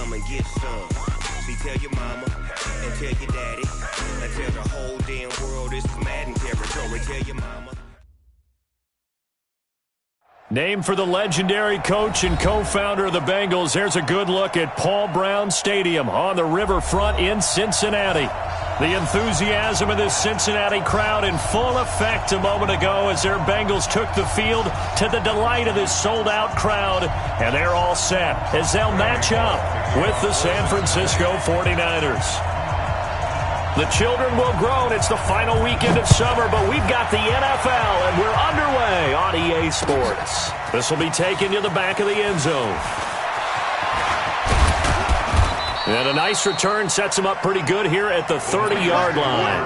come and get some. See, tell your mama and tell your daddy and tell the whole damn world this is Madden territory. Tell your mama. Named for the legendary coach and co-founder of the Bengals, here's a good look at Paul Brown Stadium on the riverfront in Cincinnati. The enthusiasm of this Cincinnati crowd in full effect a moment ago as their Bengals took the field to the delight of this sold-out crowd. And they're all set as they'll match up with the San Francisco 49ers. The children will grow, and it's the final weekend of summer, but we've got the NFL, and we're underway on EA Sports. This will be taken to the back of the end zone. And a nice return sets him up pretty good here at the 30-yard line.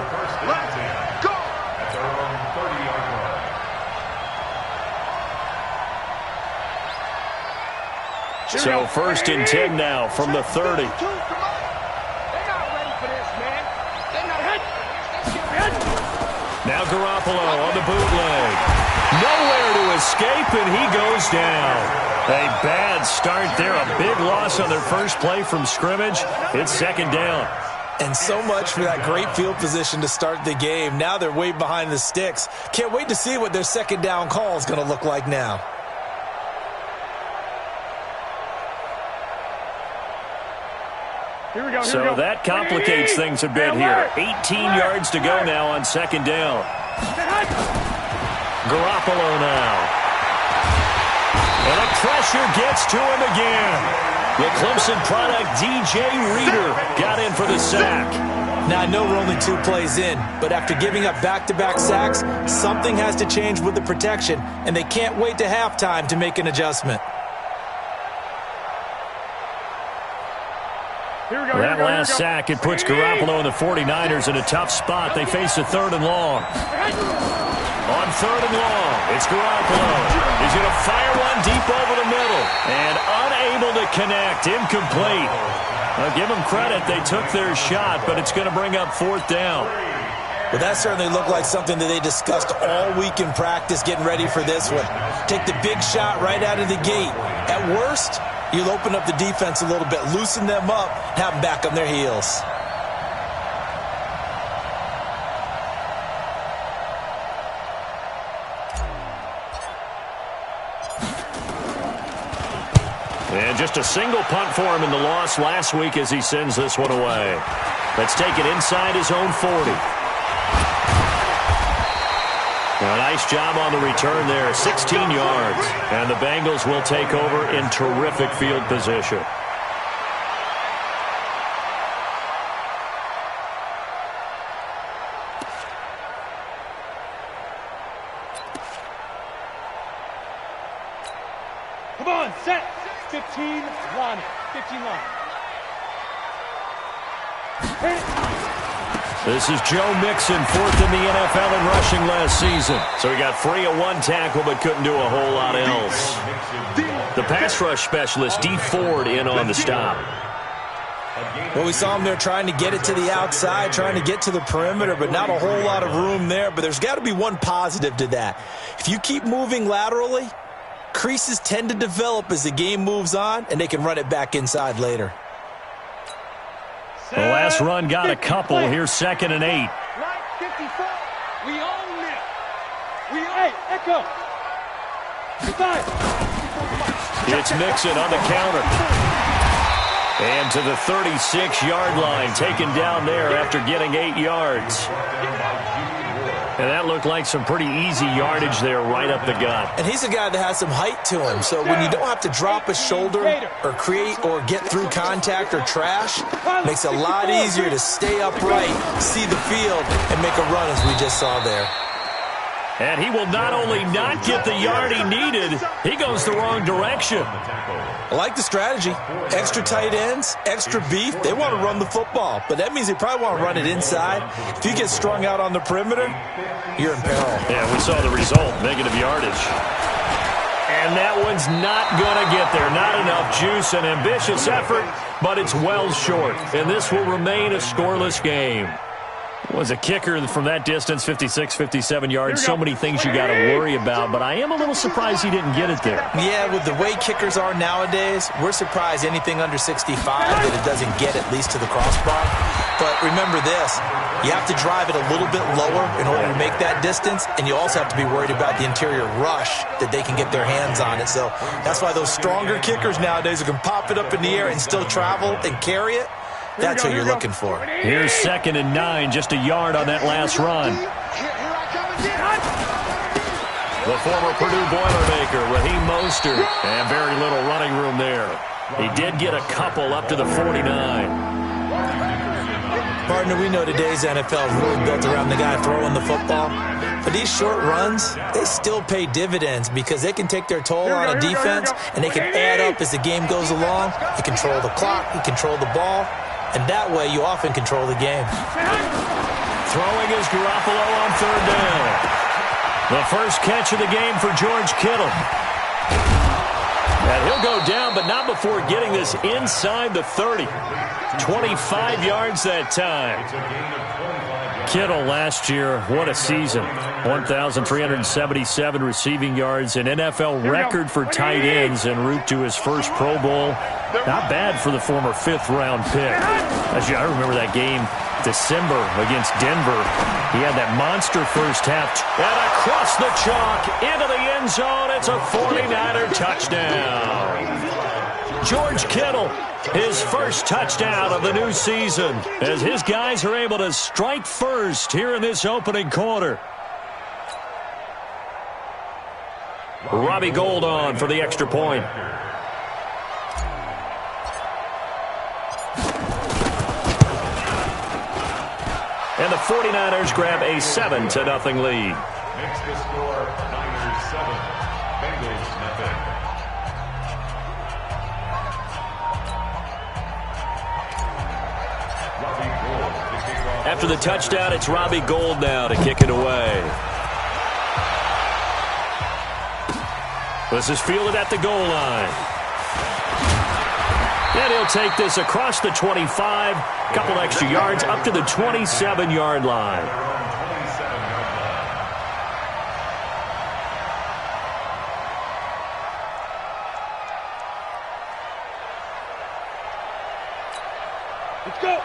So first and 10 now from the 30. Now Garoppolo on the bootleg. Nowhere to escape, and he goes down. A bad start there. A big loss on their first play from scrimmage. It's second down. And so much for that great field position to start the game. Now they're way behind the sticks. Can't wait to see what their second down call is going to look like now. So that complicates things a bit here. 18 yards to go now on second down. Garoppolo now. And the pressure gets to him again. The Clemson product, DJ Reader, got in for the sack. Now, I know we're only 2 plays in, but after giving up back-to-back sacks, something has to change with the protection, and they can't wait to halftime to make an adjustment. That last sack, it puts Garoppolo and the 49ers in a tough spot. They face a 3rd and long. On 3rd and long, it's Garoppolo. He's going to fire one deep over the middle. And unable to connect, incomplete. I'll give them credit. They took their shot, but it's going to bring up 4th down. Well, that certainly looked like something that they discussed all week in practice getting ready for this one. Take the big shot right out of the gate. At worst, you'll open up the defense a little bit, loosen them up, have them back on their heels. And just a single punt for him in the loss last week as he sends this one away. Let's take it inside his own 40. A nice job on the return there, 16 yards. And the Bengals will take over in terrific field position. Come on, set. 15 line. 15 line. This is Joe Mixon, 4th in the NFL in rushing last season. So he got free of 1 tackle but couldn't do a whole lot else. The pass rush specialist, D. Ford, in on the stop. Well, we saw him there trying to get it to the outside, trying to get to the perimeter, but not a whole lot of room there. But there's got to be one positive to that. If you keep moving laterally, creases tend to develop as the game moves on, and they can run it back inside later. The last run got a couple. Here's 2nd and 8. Line 54. We own it. We own it. Echo. It's Mixon on the counter. And to the 36-yard line, taken down there after getting 8 yards. And that looked like some pretty easy yardage there right up the gut. And he's a guy that has some height to him. So when you don't have to drop a shoulder or create or get through contact or trash, makes it a lot easier to stay upright, see the field, and make a run as we just saw there. And he will not only not get the yard he needed, he goes the wrong direction. I like the strategy. Extra tight ends, extra beef. They want to run the football, but that means they probably want to run it inside. If you get strung out on the perimeter, you're in peril. Yeah, we saw the result, negative yardage. And that one's not going to get there. Not enough juice, an ambitious effort, but it's well short. And this will remain a scoreless game. Was a kicker from that distance, 56, 57 yards. So many things you got to worry about, but I am a little surprised he didn't get it there. Yeah, with the way kickers are nowadays, we're surprised anything under 65 that it doesn't get at least to the crossbar. But remember this, you have to drive it a little bit lower in order to make that distance, and you also have to be worried about the interior rush that they can get their hands on it. So that's why those stronger kickers nowadays who can pop it up in the air and still travel and carry it, that's what you're looking for. Here's 2nd and 9, just a yard on that last run. The former Purdue Boilermaker, Raheem Mostert, and very little running room there. He did get a couple up to the 49. Partner, we know today's NFL is really built around the guy throwing the football. But these short runs, they still pay dividends because they can take their toll on a defense, and they can add up as the game goes along. You control the clock, you control the ball, and that way you often control the game. Throwing is Garoppolo on 3rd down. The first catch of the game for George Kittle. And he'll go down, but not before getting this inside the 30. 25 yards that time. Kittle last year, what a season. 1,377 receiving yards, an NFL record for tight ends en route to his first Pro Bowl. Not bad for the former 5th-round pick. I remember that game, December, against Denver. He had that monster first half. And across the chalk, into the end zone, it's a 49er touchdown. George Kittle, his first touchdown of the new season, as his guys are able to strike first here in this opening quarter. Robbie Gould on for the extra point. And the 49ers grab a 7-0 lead. Makes the score Niners 7, Bengals nothing. After the touchdown, it's Robbie Gould now to kick it away. This is fielded at the goal line. And he'll take this across the 25, couple extra yards, up to the 27-yard line.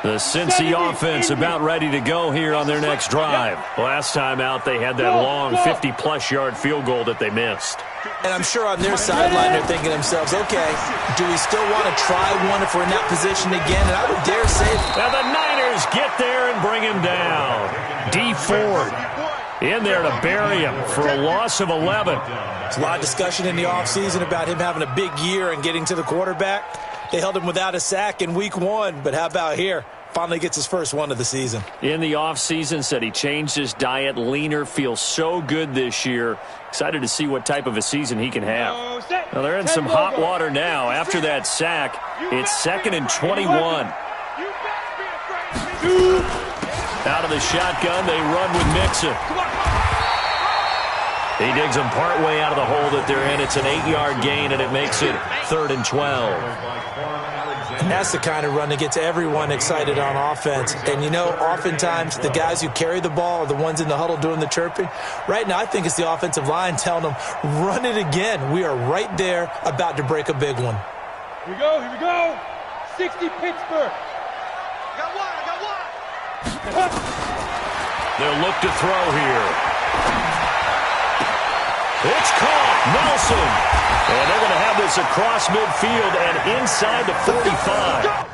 The Cincy offense about ready to go here on their next drive. Last time out, they had that long 50-plus yard field goal that they missed. And I'm sure on their sideline they're thinking to themselves, okay, do we still want to try one if we're in that position again? And I would dare say... Now the Niners get there and bring him down. D. Ford in there to bury him for a loss of 11. There's a lot of discussion in the offseason about him having a big year and getting to the quarterback. They held him without a sack in week 1, but how about here? Finally gets his first one of the season. In the offseason, said he changed his diet, leaner, feels so good this year. Excited to see what type of a season he can have. Now, they're in some hot water now. After that sack, it's 2nd and 21. Out of the shotgun, they run with Mixon. He digs them partway out of the hole that they're in. It's an 8-yard gain, and it makes it 3rd and 12. And that's the kind of run that gets everyone excited on offense. And, you know, oftentimes the guys who carry the ball are the ones in the huddle doing the chirping. Right now, I think it's the offensive line telling them, run it again. We are right there about to break a big one. Here we go. 60 Pittsburgh. I got one. They'll look to throw here. It's caught. Nelson. And they're going to have this across midfield and inside the 45.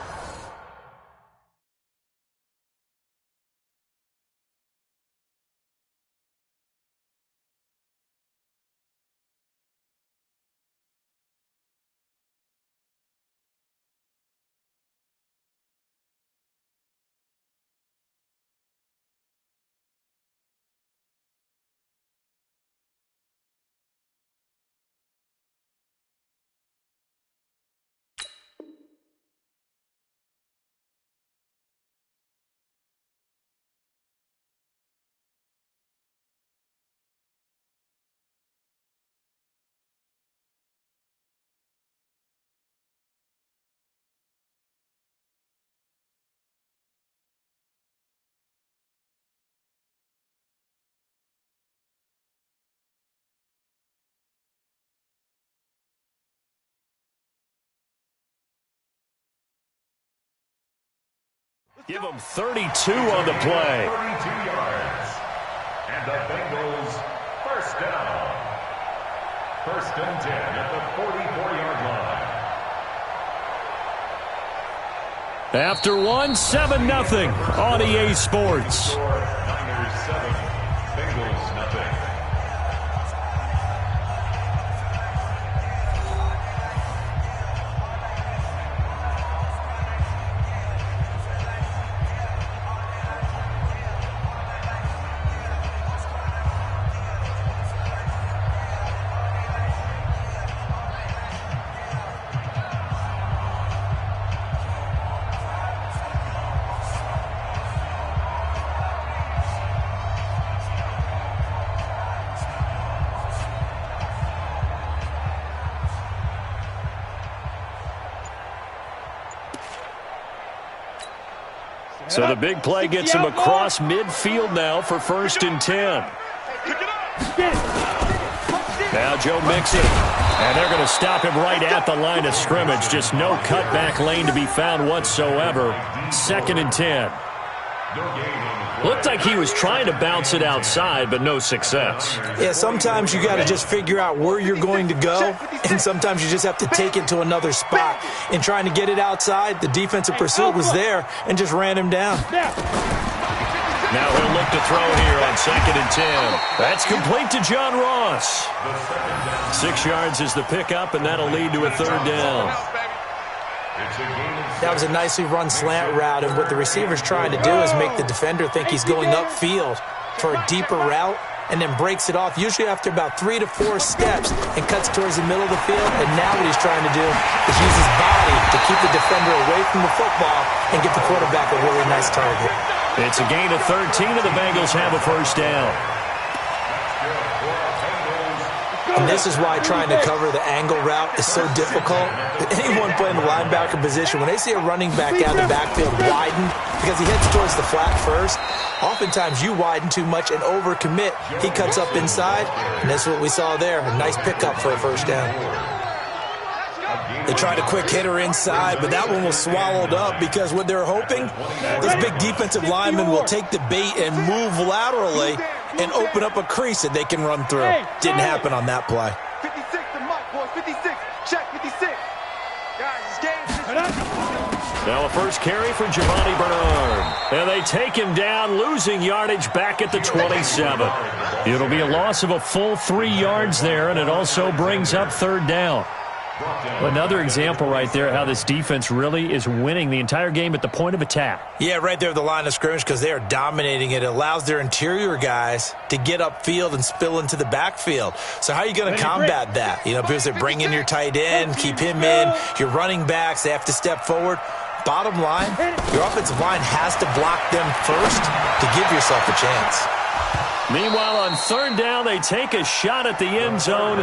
Give them 32 on the play. 32 yards. And the Bengals first down. First and 10 at the 44-yard line. After one, 7-0 on EA Sports. Niners 7, Bengals nothing. So the big play gets him across midfield now for 1st and 10. Now Joe Mixon. And they're going to stop him right at the line of scrimmage. Just no cutback lane to be found whatsoever. 2nd and 10. Looked like he was trying to bounce it outside, but no success. Yeah, sometimes you got to just figure out where you're going to go, and sometimes you just have to take it to another spot. In trying to get it outside, the defensive pursuit was there and just ran him down. Now he'll look to throw here on 2nd and 10. That's complete to John Ross. 6 yards is the pickup, and that'll lead to a 3rd down. That was a nicely run slant route, and what the receiver's trying to do is make the defender think he's going upfield for a deeper route, and then breaks it off, usually after about 3 to 4 steps, and cuts towards the middle of the field. And now what he's trying to do is use his body to keep the defender away from the football and get the quarterback a really nice target. It's a gain of 13, and the Bengals have a 1st down. And this is why trying to cover the angle route is so difficult. Anyone playing the linebacker position, when they see a running back out of the backfield widen, because he heads towards the flat first, oftentimes you widen too much and overcommit. He cuts up inside, and that's what we saw there. A nice pickup for a 1st down. They tried a quick hitter inside, but that one was swallowed up because what they're hoping, this big defensive lineman will take the bait and move laterally and open up a crease that they can run through. Didn't happen on that play. 56 to Mike, boys. 56. Check 56. Guys, it's game. Now a first carry for Giovanni Bernard. And they take him down, losing yardage back at the 27. It'll be a loss of a full 3 yards there, and it also brings up 3rd down. Another example right there how this defense really is winning the entire game at the point of attack. Yeah, right there at the line of scrimmage because they are dominating it. It allows their interior guys to get upfield and spill into the backfield. So how are you going to combat that? You know, because they bring in your tight end, keep him in. Your running backs, they have to step forward. Bottom line, your offensive line has to block them first to give yourself a chance. Meanwhile, on 3rd down, they take a shot at the end zone,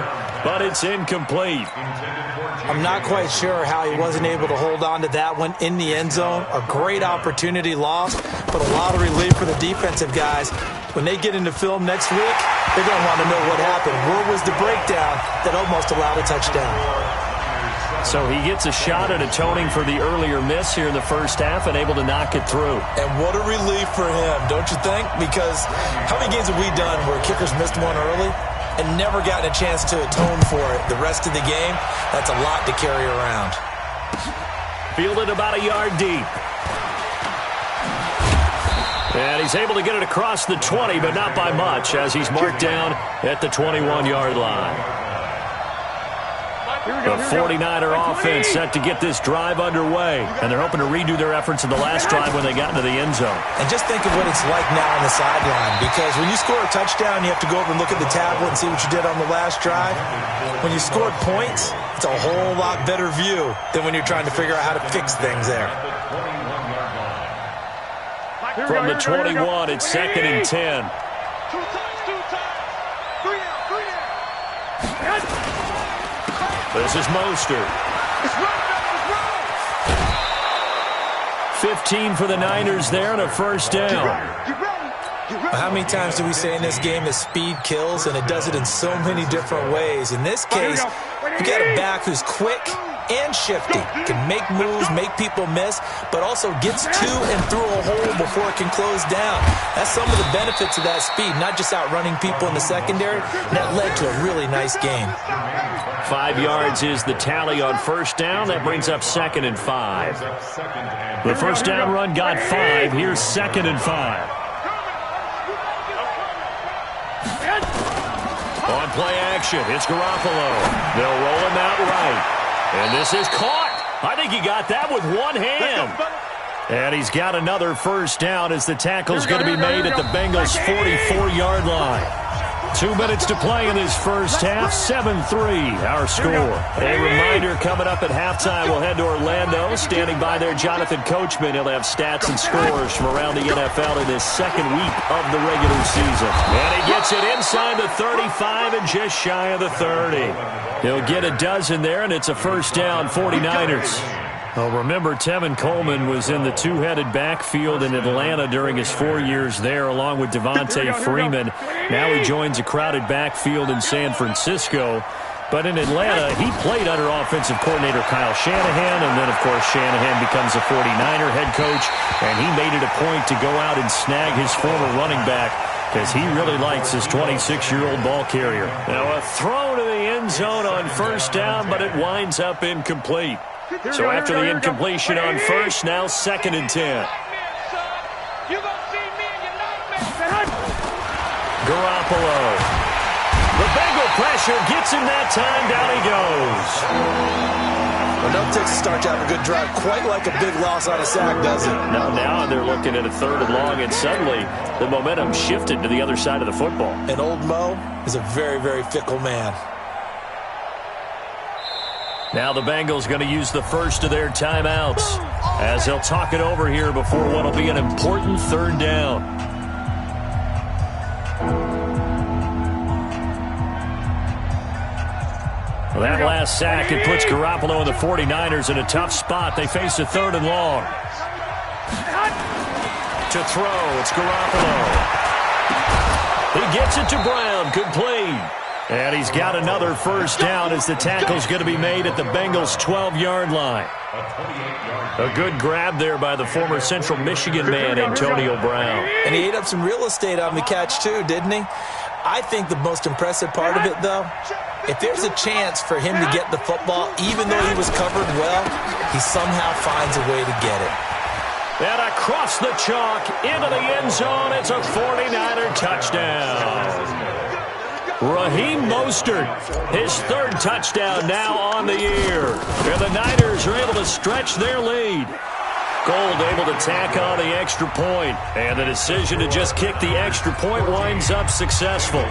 but it's incomplete. I'm not quite sure how he wasn't able to hold on to that one in the end zone. A great opportunity lost, but a lot of relief for the defensive guys. When they get into film next week, they're going to want to know what happened. Where was the breakdown that almost allowed a touchdown? So he gets a shot at atoning for the earlier miss here in the 1st half and able to knock it through. And what a relief for him, don't you think? Because how many games have we done where kickers missed one early and never gotten a chance to atone for it the rest of the game? That's a lot to carry around. Fielded about a yard deep. And he's able to get it across the 20, but not by much, as he's marked down at the 21-yard line. The 49er offense set to get this drive underway, and they're hoping to redo their efforts in the last drive when they got into the end zone. And just think of what it's like now on the sideline, because when you score a touchdown, you have to go over and look at the tablet and see what you did on the last drive. When you scored points, it's a whole lot better view than when you're trying to figure out how to fix things there. From the 21, it's 2nd and 10. Two times. 3 down. This is Mostert. 15 for the Niners there and a 1st down. How many times do we say in this game that speed kills, and it does it in so many different ways? In this case, you got a back who's quick, and shifty. Can make moves, make people miss, but also gets to and through a hole before it can close down. That's some of the benefits of that speed, not just outrunning people in the secondary. That led to a really nice game. 5 yards is the tally on first down. That brings up 2nd and 5. The first down run got 5. Here's 2nd and 5. On play action, it's Garoppolo. They'll roll him out right. And this is caught. I think he got that with one hand. And he's got another first down as the tackle's going to be made at the Bengals' 44-yard line. 2 minutes to play in this first half. 7-3, our score. A reminder, coming up at halftime, we'll head to Orlando. Standing by there, Jonathan Coachman. He'll have stats and scores from around the NFL in his second week of the regular season. And he gets it inside the 35 and just shy of the 30. He'll get a dozen there, and it's a first down, 49ers. Well, remember, Tevin Coleman was in the two-headed backfield in Atlanta during his 4 years there, along with Devontae Freeman. Now he joins a crowded backfield in San Francisco. But in Atlanta, he played under offensive coordinator Kyle Shanahan, and then, of course, Shanahan becomes a 49er head coach, and he made it a point to go out and snag his former running back because he really likes his 26-year-old ball carrier. Now, a throw to the end zone on first down, but it winds up incomplete. So after the incompletion on first, now 2nd and 10. Garoppolo. The Bengal pressure gets him that time. Down he goes. Well, no takes to start to have a good drive. Quite like a big loss on a sack, does it? Now they're looking at a 3rd and long, and suddenly the momentum shifted to the other side of the football. And old Mo is a very, very fickle man. Now the Bengals going to use the first of their timeouts as they'll talk it over here before what will be an important 3rd down. Well, that last sack, it puts Garoppolo and the 49ers in a tough spot. They face a 3rd and long. To throw, it's Garoppolo. He gets it to Brown, complete. And he's got another first down as the tackle's going to be made at the Bengals' 12-yard line. A good grab there by the former Central Michigan man, Antonio Brown. And he ate up some real estate on the catch, too, didn't he? I think the most impressive part of it, though, if there's a chance for him to get the football, even though he was covered well, he somehow finds a way to get it. And across the chalk, into the end zone, it's a 49er touchdown. Raheem Mostert, his 3rd touchdown now on the year. And the Niners are able to stretch their lead. Gold able to tack on the extra point. And the decision to just kick the extra point winds up successful.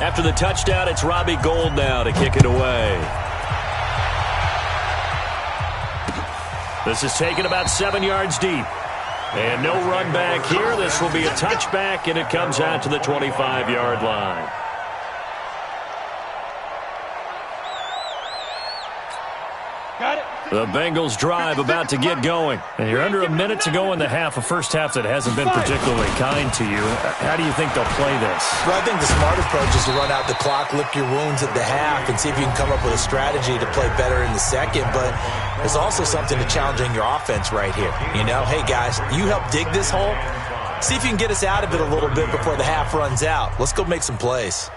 After the touchdown, it's Robbie Gould now to kick it away. This is taken about 7 yards deep. And no run back here. This will be a touchback, and it comes out to the 25-yard line. Got it. The Bengals drive about to get going. And you're under a minute to go in the half, a first half that hasn't been particularly kind to you. How do you think they'll play this? Well, I think the smart approach is to run out the clock, lick your wounds at the half, and see if you can come up with a strategy to play better in the second. But there's also something to challenging your offense right here. You know, hey, guys, you help dig this hole. See if you can get us out of it a little bit before the half runs out. Let's go make some plays.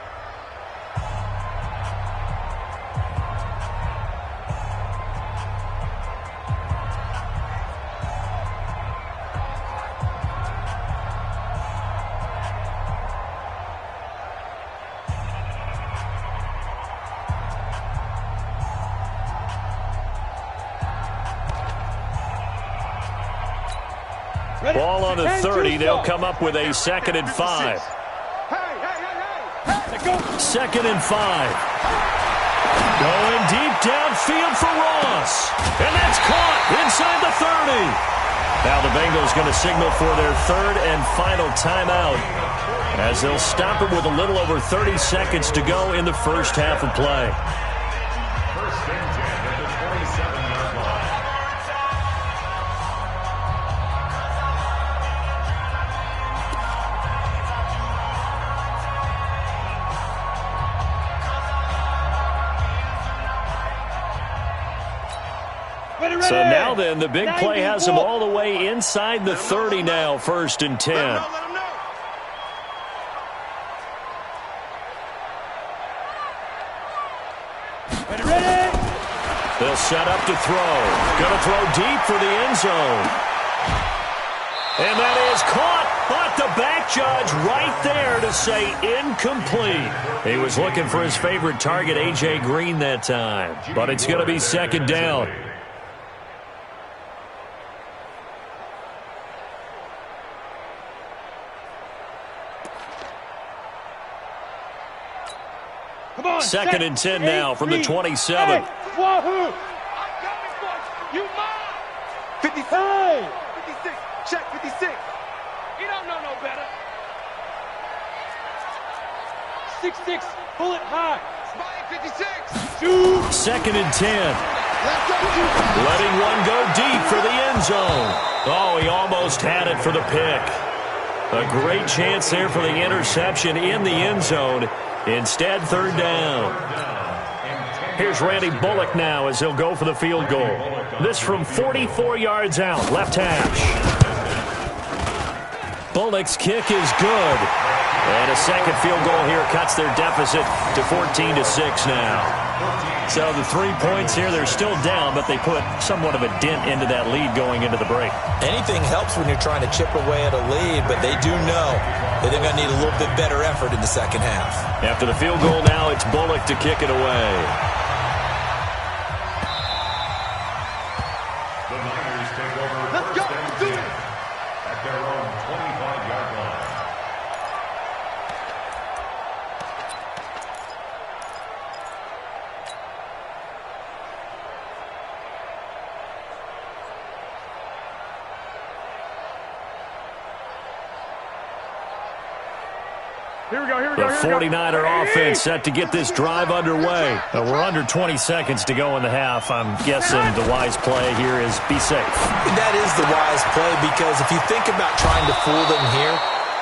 Ball on the 30. They'll come up with a 2nd and 5. 2nd and 5. Going deep downfield for Ross. And that's caught inside the 30. Now the Bengals going to signal for their 3rd and final timeout as they'll stop it with a little over 30 seconds to go in the first half of play. First and 10 at the 27-yard line. So now then, the big play has him all the way inside the 30 now, 1st and 10. They'll set up to throw. Going to throw deep for the end zone. And that is caught, but the back judge right there to say incomplete. He was looking for his favorite target, A.J. Green, that time. But it's going to be 2nd down. Come on, 2nd and 10 now from the 27. Wahoo! 56. 56. Check 56. You don't know no better. 6-6. Pull it high. Spy 56. Shoot. 2nd and 10. Letting one go deep for the end zone. Oh, he almost had it for the pick. A great chance there for the interception in the end zone. Instead, 3rd down. Here's Randy Bullock now as he'll go for the field goal. This from 44 yards out, left hash. Bullock's kick is good. And a second field goal here cuts their deficit to 14-6 now. So the 3 points here, they're still down, but they put somewhat of a dent into that lead going into the break. Anything helps when you're trying to chip away at a lead, but they do know that they're going to need a little bit better effort in the second half. After the field goal now, it's Bullock to kick it away. The Niners take over. Let's go. Do it. At their own 25-yard line. Here we go. The 49er offense set to get this drive underway. We're under 20 seconds to go in the half. I'm guessing the wise play here is be safe. That is the wise play, because if you think about trying to fool them here,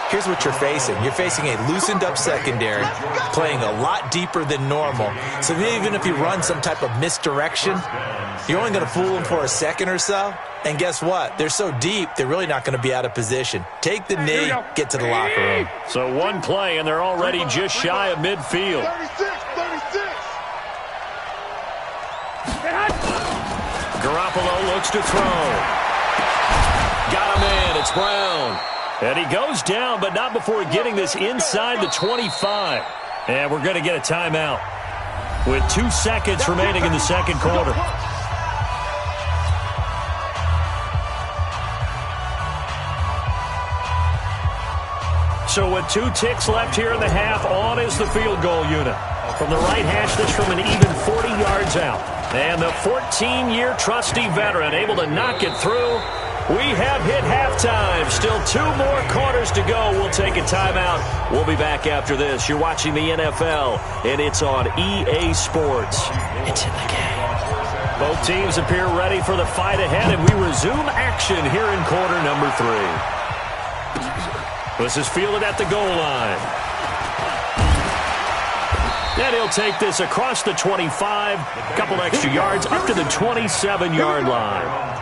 here's what you're facing. You're facing a loosened-up secondary, playing a lot deeper than normal. So even if you run some type of misdirection, you're only going to fool them for a second or so. And guess what? They're so deep, they're really not going to be out of position. Take the knee, get to the locker room. So one play, and they're already just shy of midfield. 36. Garoppolo looks to throw. Got him in. It's Brown. And he goes down, but not before getting this inside the 25. And we're going to get a timeout with 2 seconds remaining in the second quarter. So with 2 ticks left here in the half, on is the field goal unit. From the right hash, this from an even 40 yards out. And the 14-year trusty veteran able to knock it through. We have hit halftime. Still 2 more quarters to go. We'll take a timeout. We'll be back after this. You're watching the NFL, and it's on EA Sports. It's in the game. Both teams appear ready for the fight ahead, and we resume action here in quarter number 3. This is fielded at the goal line. And he'll take this across the 25, a couple extra yards, up to the 27-yard line.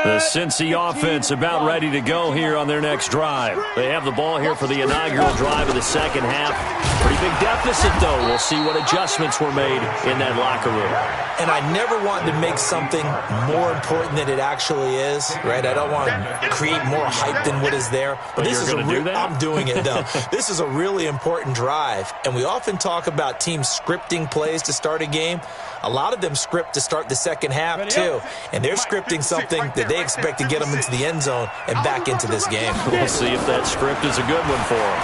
The Cincy offense about ready to go here on their next drive. They have the ball here for the inaugural drive of the second half. Pretty big deficit, though. We'll see what adjustments were made in that locker room. And I never want to make something more important than it actually is, right? I don't want to create more hype than what is there. But this is I'm doing it, though. This is a really important drive. And we often talk about teams scripting plays to start a game. A lot of them script to start the second half, too. And they're scripting something that they expect to get them into the end zone and back into this game. We'll see if that script is a good one for them.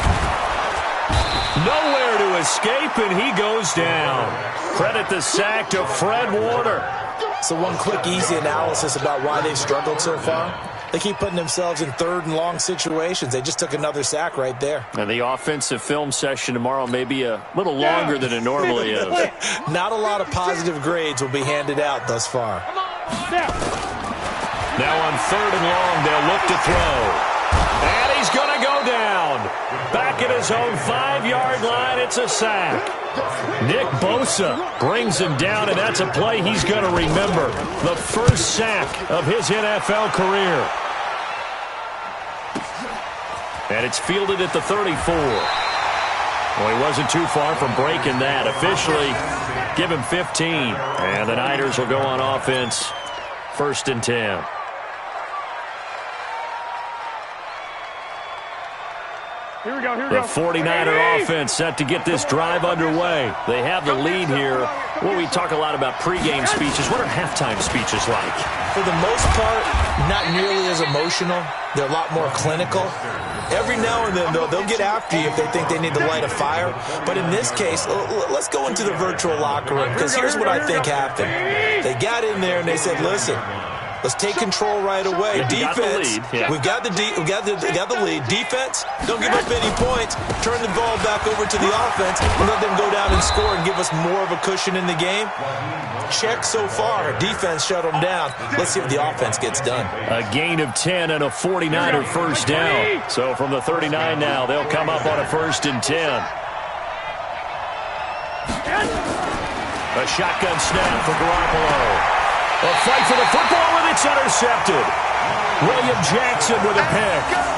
Nowhere to escape, and he goes down. Credit the sack to Fred Warner. So one quick, easy analysis about why they've struggled so far. They keep putting themselves in third and long situations. They just took another sack right there. And the offensive film session tomorrow may be a little longer than it normally is. Not a lot of positive grades will be handed out thus far. Now on 3rd and long, they'll look to throw. And he's going to go down. Back at his own 5-yard line, it's a sack. Nick Bosa brings him down, and that's a play he's going to remember. The first sack of his NFL career. And it's fielded at the 34. Well, he wasn't too far from breaking that. Officially, give him 15. And the Niners will go on offense. 1st and 10. Here we go, here we The go. 49er offense set to get this drive underway. They have the lead here. Well, we talk a lot about pregame speeches. What are halftime speeches like? For the most part, not nearly as emotional. They're a lot more clinical. Every now and then, they'll get after you if they think they need to light a fire. But in this case, let's go into the virtual locker room, because here's what I think happened. They got in there and they said, listen, let's take control right away. Defense, we got the lead. Defense, don't give up any points. Turn the ball back over to the offense and let them go down and score and give us more of a cushion in the game. Check so far. Defense shut them down. Let's see if the offense gets done. A gain of 10 and a 49er first down. So from the 39 now, they'll come up on a 1st and 10. A shotgun snap for Garoppolo. A fight for the football, and it's intercepted. William Jackson with a pick.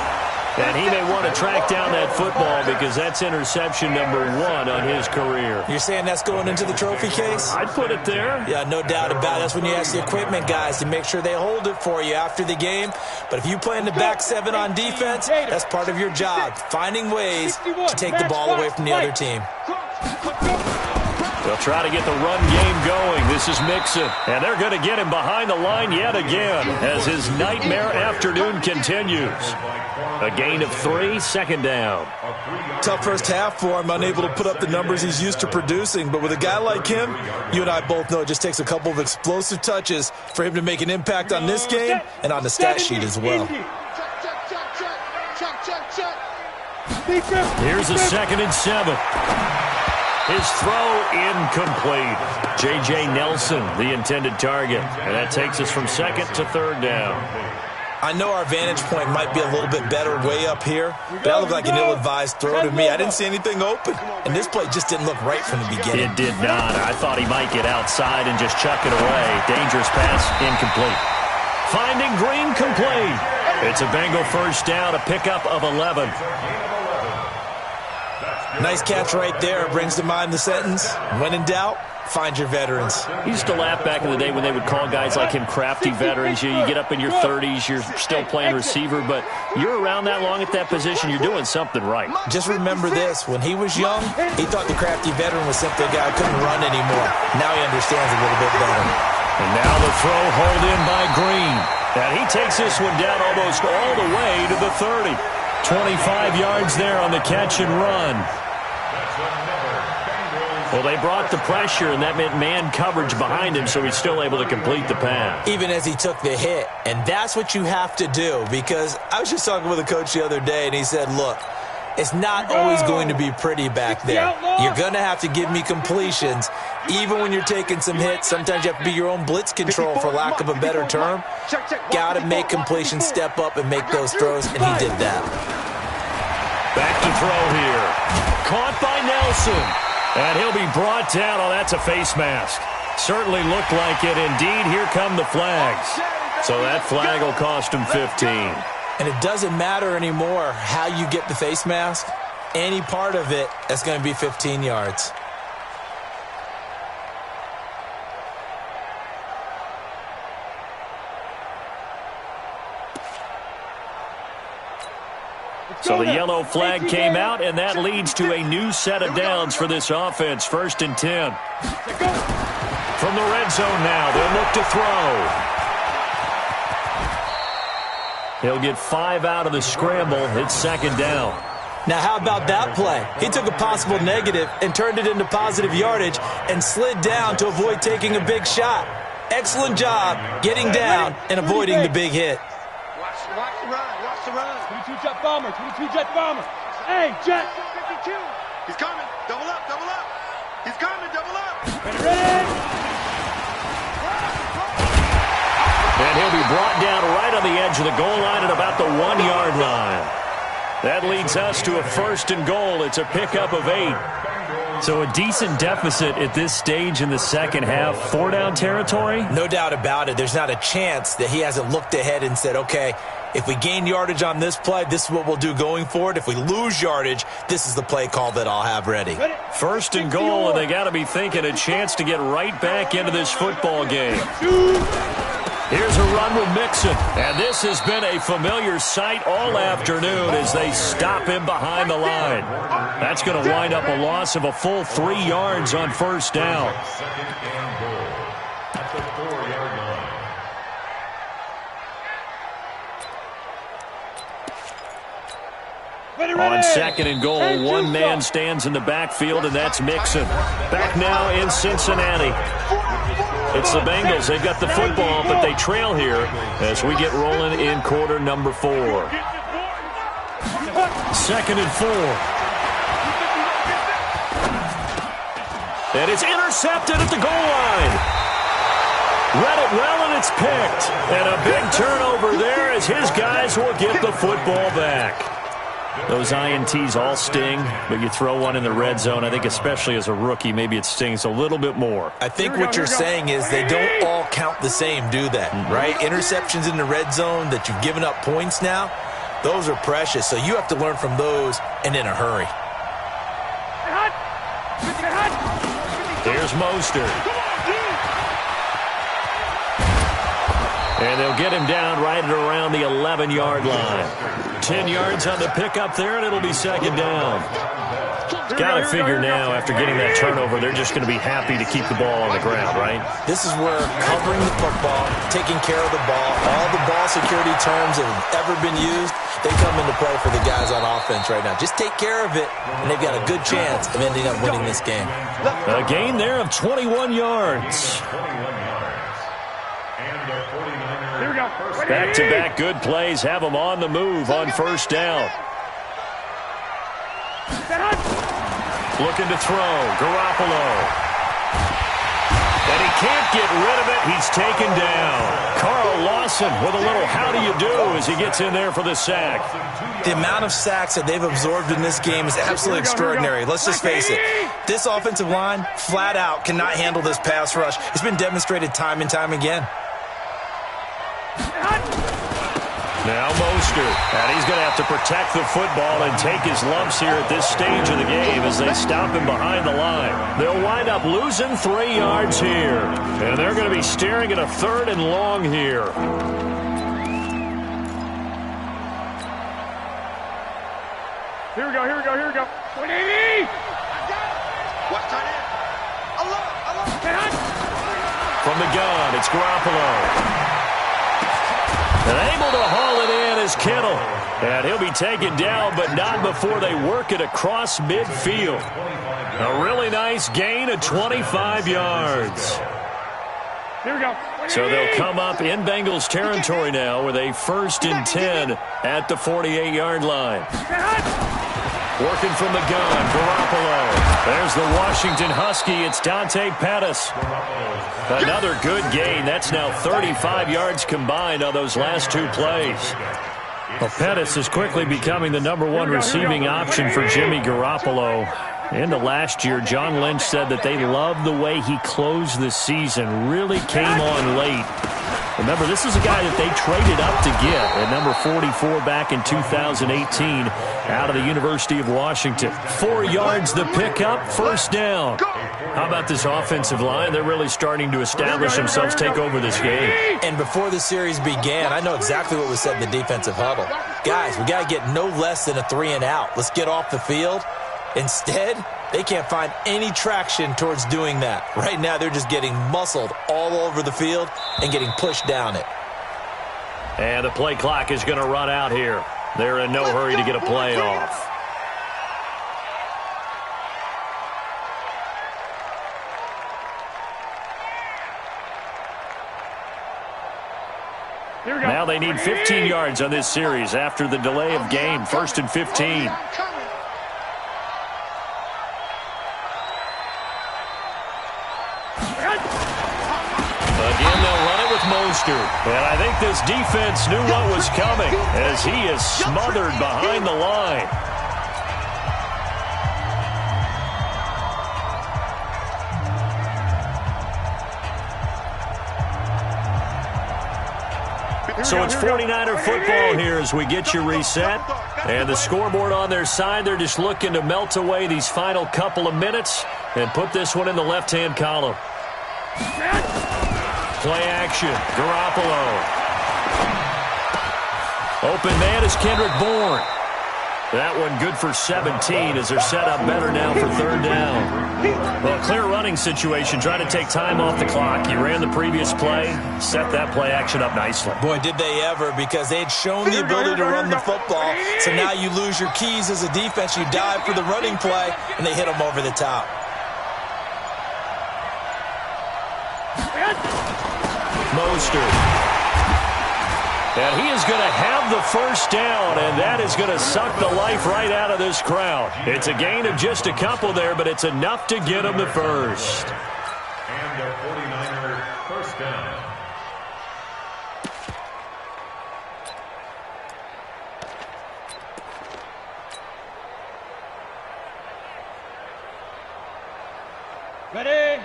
And he may want to track down that football because that's interception number 1 on his career. You're saying that's going into the trophy case? I'd put it there. Yeah, no doubt about it. That's when you ask the equipment guys to make sure they hold it for you after the game. But if you play in the back 7 on defense, that's part of your job, finding ways to take the ball away from the other team. They'll try to get the run game going. This is Mixon. And they're going to get him behind the line yet again as his nightmare afternoon continues. A gain of 3, 2nd down. Tough first half for him, unable to put up the numbers he's used to producing. But with a guy like him, you and I both know it just takes a couple of explosive touches for him to make an impact on this game and on the stat sheet as well. Here's a 2nd and 7. His throw incomplete. J.J. Nelson, the intended target. And that takes us from 2nd to 3rd down. I know our vantage point might be a little bit better way up here, but that looked like an ill-advised throw to me. I didn't see anything open, and this play just didn't look right from the beginning. It did not. I thought he might get outside and just chuck it away. Dangerous pass, incomplete. Finding Green, complete. It's a Bengal first down, a pickup of 11. Nice catch right there. Brings to mind the sentence, when in doubt, find your veterans. He used to laugh back in the day when they would call guys like him crafty veterans. You get up in your 30s, you're still playing receiver, but you're around that long at that position, you're doing something right. Just remember this. When he was young, he thought the crafty veteran was simply a guy who couldn't run anymore. Now he understands a little bit better. And now the throw hauled in by Green. And he takes this one down almost all the way to the 30. 25 yards there on the catch and run. Well, they brought the pressure, and that meant man coverage behind him, so he's still able to complete the pass. Even as he took the hit. And that's what you have to do, because I was just talking with a coach the other day, and he said, look, it's not always going to be pretty back there. You're going to have to give me completions. Even when you're taking some hits, sometimes you have to be your own blitz control, for lack of a better term. Got to make completions, step up, and make those throws, and he did that. Back to throw here. Caught by Nelson. And he'll be brought down. Oh, that's a face mask. Certainly looked like it. Indeed, here come the flags. So that flag will cost him 15. And it doesn't matter anymore how you get the face mask. Any part of it, that's going to be 15 yards. So the yellow flag came out, and that leads to a new set of downs for this offense. 1st and 10. From the red zone now, they'll look to throw. He'll get 5 out of the scramble. It's 2nd down. Now, how about that play? He took a possible negative and turned it into positive yardage and slid down to avoid taking a big shot. Excellent job getting down and avoiding the big hit. run. Watch the run. 22 jet bomber. 22 jet bomber. Hey, jet. 52. He's coming. Double up. Double up. He's coming. Double up. Ready. And he'll be brought down right on the edge of the goal line at about the 1-yard line. That leads us to a 1st and goal. It's a pickup of 8. So a decent deficit at this stage in the second half. 4-down territory? No doubt about it. There's not a chance that he hasn't looked ahead and said, okay, if we gain yardage on this play, this is what we'll do going forward. If we lose yardage, this is the play call that I'll have ready. 1st and goal, and they got to be thinking a chance to get right back into this football game. Here's a run with Mixon, and this has been a familiar sight all afternoon as they stop him behind the line. That's going to wind up a loss of a full 3 yards on 1st down. 2nd and goal at the 4-yard line. On 2nd and goal, one man stands in the backfield, and that's Mixon. Back now in Cincinnati. It's the Bengals. They've got the football, but they trail here as we get rolling in quarter number 4. 2nd and 4. And it's intercepted at the goal line. Read it well, and it's picked. And a big turnover there as his guys will get the football back. Those INTs all sting, but you throw one in the red zone, I think especially as a rookie, maybe it stings a little bit more. I think what you're saying is they don't all count the same, do they? Right? Interceptions in the red zone that you've given up points now, those are precious. So you have to learn from those and in a hurry. Here's Mostert. And they'll get him down right at around the 11-yard line. 10 yards on the pickup there, and it'll be 2nd down. Got to figure now, after getting that turnover, they're just going to be happy to keep the ball on the ground, right? This is where covering the football, taking care of the ball, all the ball security terms that have ever been used, they come into play for the guys on offense right now. Just take care of it, and they've got a good chance of ending up winning this game. A gain there of 21 yards. Back-to-back good plays have them on the move on 1st down. Looking to throw. Garoppolo. And he can't get rid of it. He's taken down. Carl Lawson with a little how do you do as he gets in there for the sack. The amount of sacks that they've absorbed in this game is absolutely extraordinary. Let's just face it. This offensive line, flat out, cannot handle this pass rush. It's been demonstrated time and time again. Now Mostert, and he's going to have to protect the football and take his lumps here at this stage of the game as they stop him behind the line. They'll wind up losing 3 yards here, and they're going to be staring at a 3rd and long here. Here we go, here we go, here we go. 180! Watch tight end. From the gun, it's Garoppolo. And able to haul it in is Kittle. And he'll be taken down, but not before they work it across midfield. A really nice gain of 25 yards. Here we go. So they'll come up in Bengals territory now with a 1st and 10 at the 48-yard line. Working from the gun, Garoppolo. There's the Washington Husky. It's Dante Pettis. Another good gain. That's now 35 yards combined on those last 2 plays. Well, Pettis is quickly becoming the #1 receiving option for Jimmy Garoppolo. Into last year, John Lynch said that they loved the way he closed the season. Really came on late. Remember, this is a guy that they traded up to get at number 44 back in 2018 out of the University of Washington. 4 yards the pickup, 1st down. How about this offensive line? They're really starting to establish themselves, take over this game. And before the series began, I know exactly what was said in the defensive huddle. Guys, we got to get no less than a 3 and out. Let's get off the field. Instead, they can't find any traction towards doing that. Right now, they're just getting muscled all over the field and getting pushed down it. And the play clock is going to run out here. They're in no hurry to get a play off. Now they need 15 yards on this series after the delay of game. 1st and 15. Again, they'll run it with Mostert. And I think this defense knew what was coming as he is smothered behind the line. So it's 49er football here as we get you reset. And the scoreboard on their side, they're just looking to melt away these final couple of minutes and put this one in the left-hand column. Play action. Garoppolo. Open man is Kendrick Bourne. That one good for 17 as they're set up better now for 3rd down. Well, clear running situation, trying to take time off the clock. You ran the previous play, set that play action up nicely. Boy, did they ever, because they had shown the ability to run the football. So now you lose your keys as a defense. You dive for the running play, and they hit them over the top. Mostert. And he is going to have the 1st down, and that is going to suck the life right out of this crowd. It's a gain of just a couple there, but it's enough to get him the 1st. And a 49er 1st down. Ready?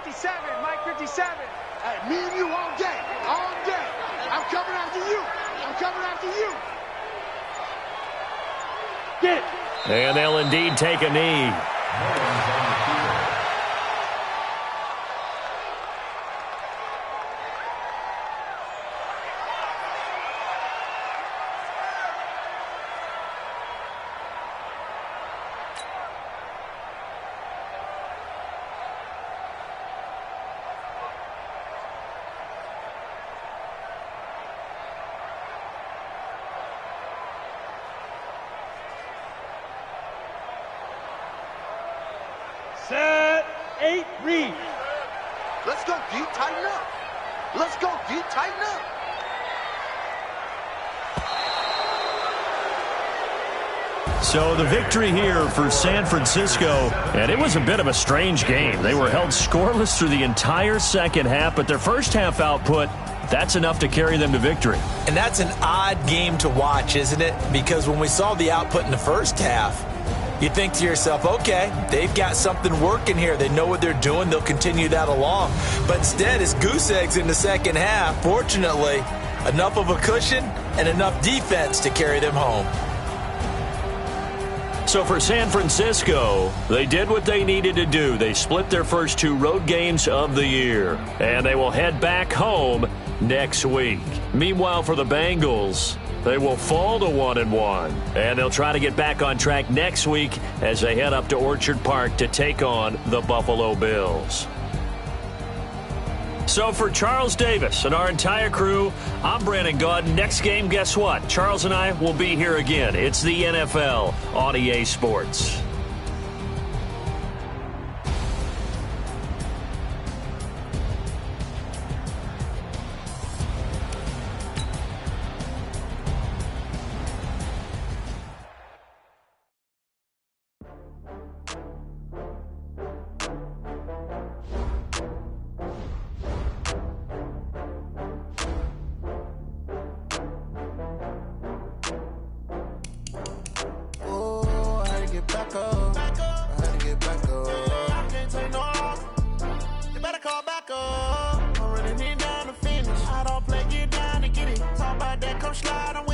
57, Mike 57. Hey, me and you all day, all day. I'm coming after you. I'm coming after you. Get it. And they'll indeed take a knee. Set, 8, read. Let's go, D, tighten up. Let's go, D, tighten up. So the victory here for San Francisco, and it was a bit of a strange game. They were held scoreless through the entire second half, but their first half output, that's enough to carry them to victory. And that's an odd game to watch, isn't it? Because when we saw the output in the first half, you think to yourself, okay, they've got something working here. They know what they're doing. They'll continue that along. But instead, it's goose eggs in the second half. Fortunately, enough of a cushion and enough defense to carry them home. So for San Francisco, they did what they needed to do. They split their first 2 road games of the year, and they will head back home next week. Meanwhile, for the Bengals, they will fall to 1-1, and they'll try to get back on track next week as they head up to Orchard Park to take on the Buffalo Bills. So for Charles Davis and our entire crew, I'm Brandon Gaudin. Next game, guess what? Charles and I will be here again. It's the NFL on EA Sports. Slide on